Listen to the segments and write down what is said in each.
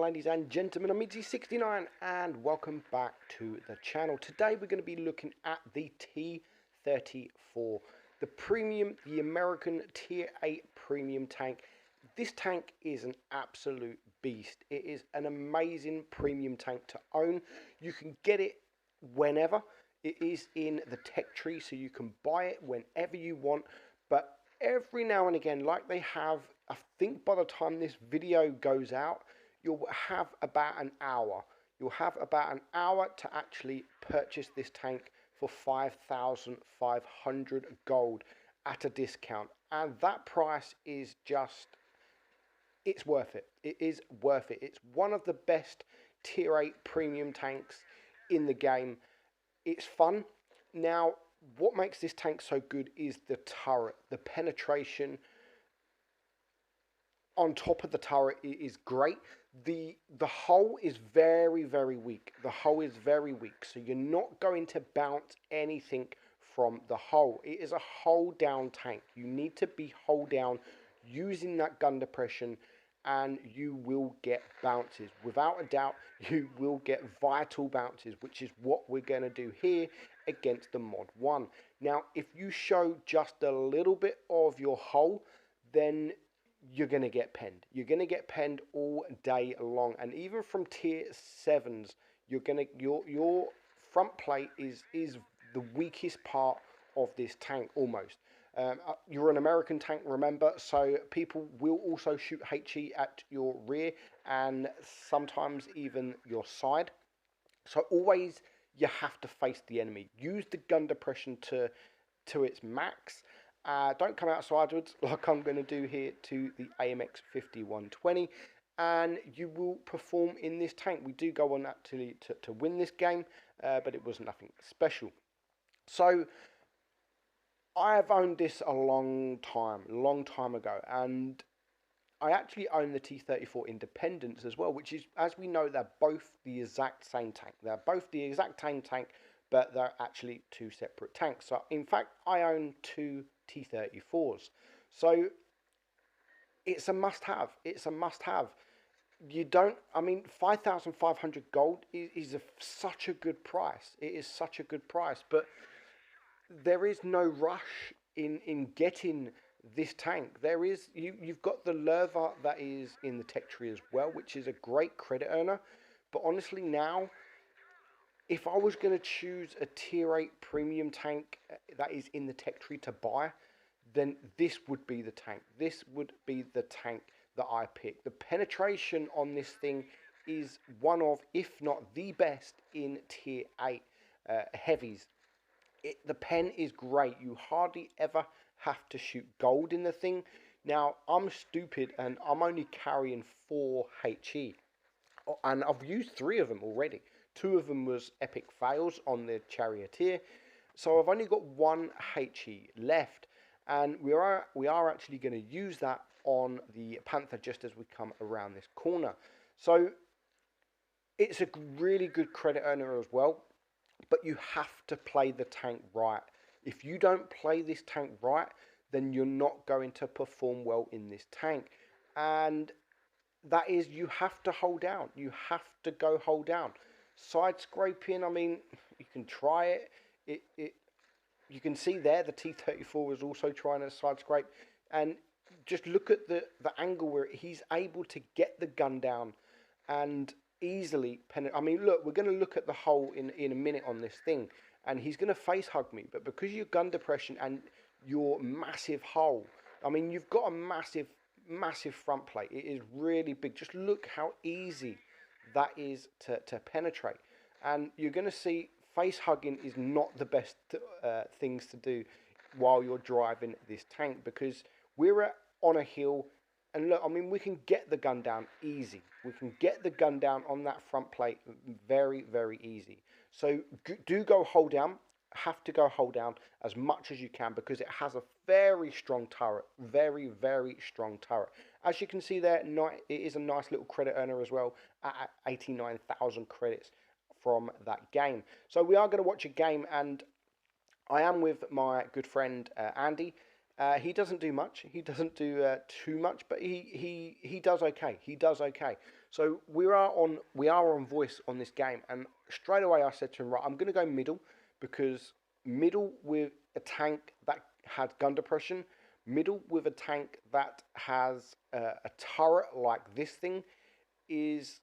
ladies and gentlemen, I'm meadsy69 and welcome back to the channel. Today we're going to be looking at the T34, the American Tier 8 premium tank. This tank is an absolute beast. It is an amazing premium tank to own. You can get it whenever. It is in the tech tree, so you can buy it whenever you want, but every now and again, like they have, I think by the time this video goes out, you'll have about an hour. You'll have about an hour to actually purchase this tank for 5,500 gold at a discount. And that price is just, it's worth it. It is worth it. It's one of the best tier 8 premium tanks in the game. It's fun. Now, what makes this tank so good is the turret. The penetration on top of the turret is great. The hull is very, very weak. The hull is very weak, so you're not going to bounce anything from the hull. It is a hull down tank. You need to be hull down using that gun depression, and you will get bounces. Without a doubt, you will get vital bounces, which is what we're going to do here against the Mod 1. Now, if you show just a little bit of your hull, then you're going to get penned. You're going to get penned all day long. And even from tier 7s, you're going to your front plate is the weakest part of this tank almost. You're an American tank, remember, so people will also shoot HE at your rear and sometimes even your side. So always you have to face the enemy. Use the gun depression to its max. Don't come out sideways like I'm going to do here to the AMX 5120, and you will perform in this tank. We do go on actually to win this game, but it was nothing special. So I have owned this a long time ago, and I actually own the T34 Independence as well, which is, as we know, they're both the exact same tank. They're both the exact same tank, but they're actually two separate tanks. So, in fact, I own two T34s. So, it's a must-have. It's a must-have. You don't, I mean, 5,500 gold is such a good price. It is such a good price, but there is no rush in getting this tank. There is, you've got the Lerva that is in the tech tree as well, which is a great credit earner. But honestly now, if I was going to choose a tier 8 premium tank that is in the tech tree to buy, then this would be the tank. This would be the tank that I pick. The penetration on this thing is one of, if not the best in tier 8 heavies. The pen is great. You hardly ever have to shoot gold in the thing. Now, I'm stupid and I'm only carrying 4 HE. And I've used 3 of them already. 2 of them was epic fails on the charioteer. So I've only got 1 HE left. And we are actually going to use that on the Panther just as we come around this corner. So it's a really good credit earner as well. But you have to play the tank right. If you don't play this tank right, then you're not going to perform well in this tank. And that is, you have to hold down. You have to go hold down. Side scraping, I mean, you can try it. You can see there the T34 was also trying to side scrape. And just look at the angle where he's able to get the gun down and easily penetrate. I mean, look, we're going to look at the hole in a minute on this thing, and he's going to face hug me, but because your gun depression and your massive hole, I mean, you've got a massive front plate. It is really big. Just look how easy that is to penetrate. And you're going to see face hugging is not the best things to do while you're driving this tank, because we're on a hill. And look, I mean, we can get the gun down easy. We can get the gun down on that front plate very, very easy. So do go hold down. Have to go hold down as much as you can, because it has a very strong turret. Very, very strong turret. As you can see there, it is a nice little credit earner as well at 89,000 credits from that game. So we are going to watch a game, and I am with my good friend Andy. He doesn't do much. He doesn't do too much, but he does okay. He does okay. So we are on voice on this game, and straight away I said to him, right, I'm going to go middle, because middle with a tank that has gun depression, middle with a tank that has a turret like this thing is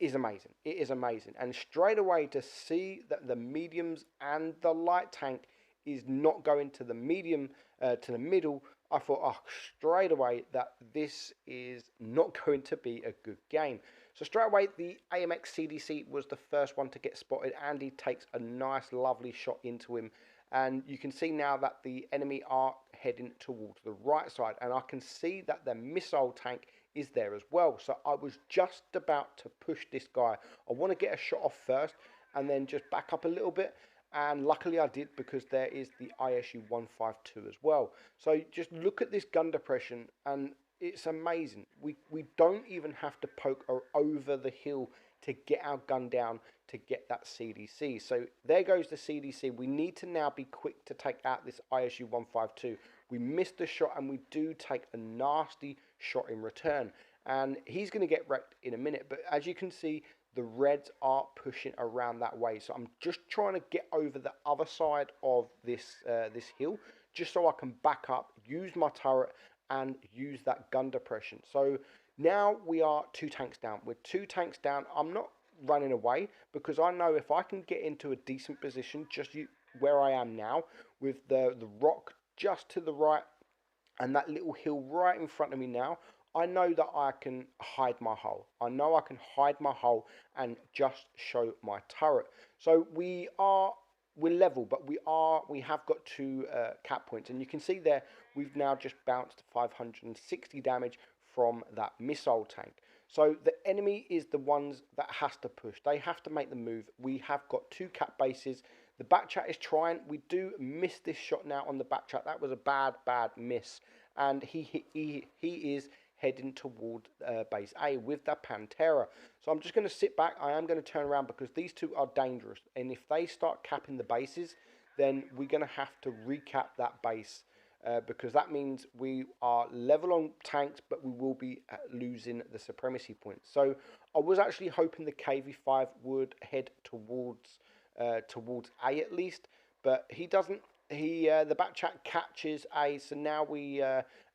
amazing. It is amazing. And straight away to see that the mediums and the light tank is not going to the medium, to the middle, I thought, oh, straight away that this is not going to be a good game. So straight away, the AMX CDC was the first one to get spotted. Andy takes a nice, lovely shot into him. And you can see now that the enemy are heading towards the right side. And I can see that the missile tank is there as well. So I was just about to push this guy. I want to get a shot off first and then just back up a little bit. And luckily I did, because there is the ISU 152 as well. So just look at this gun depression, and it's amazing. We don't even have to poke over the hill to get our gun down to get that CDC. So there goes the CDC. We need to now be quick to take out this ISU 152. We missed the shot, and we do take a nasty shot in return. And he's going to get wrecked in a minute. But as you can see, the Reds are pushing around that way. So I'm just trying to get over the other side of this this hill, just so I can back up, use my turret, and use that gun depression. So now we are 2 tanks down. We're 2 tanks down. I'm not running away, because I know if I can get into a decent position, just where I am now, with the rock just to the right and that little hill right in front of me now, I know that I can hide my hull. I know I can hide my hull and just show my turret. So we're level, but we have got 2 cap points, and you can see there we've now just bounced 560 damage from that missile tank. So the enemy is the ones that has to push. They have to make the move. We have got 2 cap bases. The back chat is trying. We do miss this shot now on the back chat. That was a bad miss, and he is heading toward base A with that Pantera. So I'm just going to sit back. I am going to turn around, because these 2 are dangerous, and if they start capping the bases, then we're going to have to recap that base, because that means we are level on tanks, but we will be losing the supremacy points. So I was actually hoping the KV5 would head towards A at least, but he doesn't. The back chat catches A, so now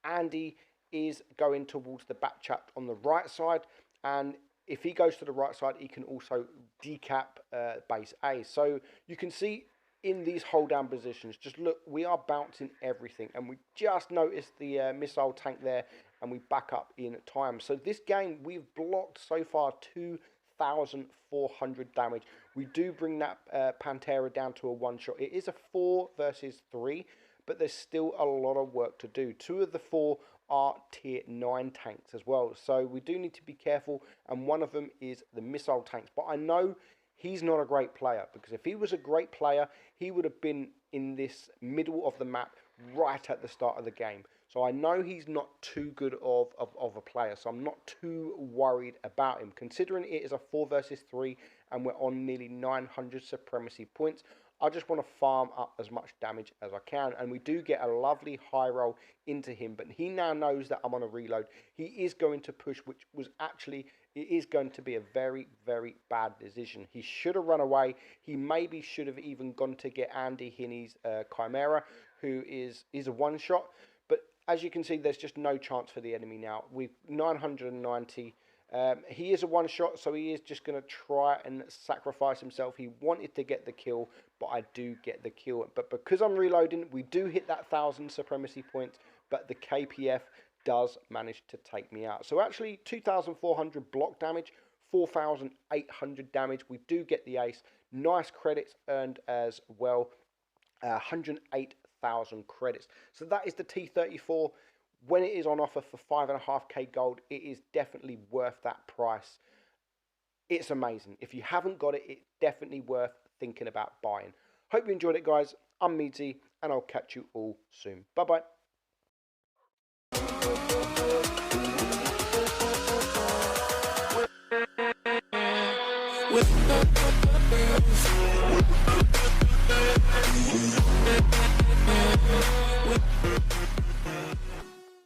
Andy is going towards the back chat on the right side, and if he goes to the right side, he can also decap base A. So you can see in these hold down positions, just look, we are bouncing everything, and we just noticed the missile tank there, and we back up in time. So this game, we've blocked so far 2,400 damage. We do bring that Pantera down to a 1-shot. It is a 4 versus 3, but there's still a lot of work to do. 2 of the 4 are tier 9 tanks as well, so we do need to be careful, and one of them is the missile tanks. But I know he's not a great player, because if he was a great player, he would have been in this middle of the map right at the start of the game. So I know he's not too good of a player, so I'm not too worried about him, considering it is a 4 versus 3 and we're on nearly 900 supremacy points. I just want to farm up as much damage as I can, and we do get a lovely high roll into him, but he now knows that I'm on a reload. He is going to push, which was actually, it is going to be a very, very bad decision. He should have run away. He maybe should have even gone to get Andy Hinney's Chimera, who is a 1-shot, but as you can see, there's just no chance for the enemy now. We've 990. He is a 1-shot, so he is just going to try and sacrifice himself. He wanted to get the kill, but I do get the kill. But because I'm reloading, we do hit that 1,000 supremacy points, but the KPF does manage to take me out. So actually 2,400 block damage, 4,800 damage. We do get the ace. Nice credits earned as well. 108,000 credits. So that is the T34. When it is on offer for 5.5k gold, it is definitely worth that price. It's amazing. If you haven't got it, it's definitely worth thinking about buying. Hope you enjoyed it, guys. I'm Meadsy, and I'll catch you all soon. Bye-bye. With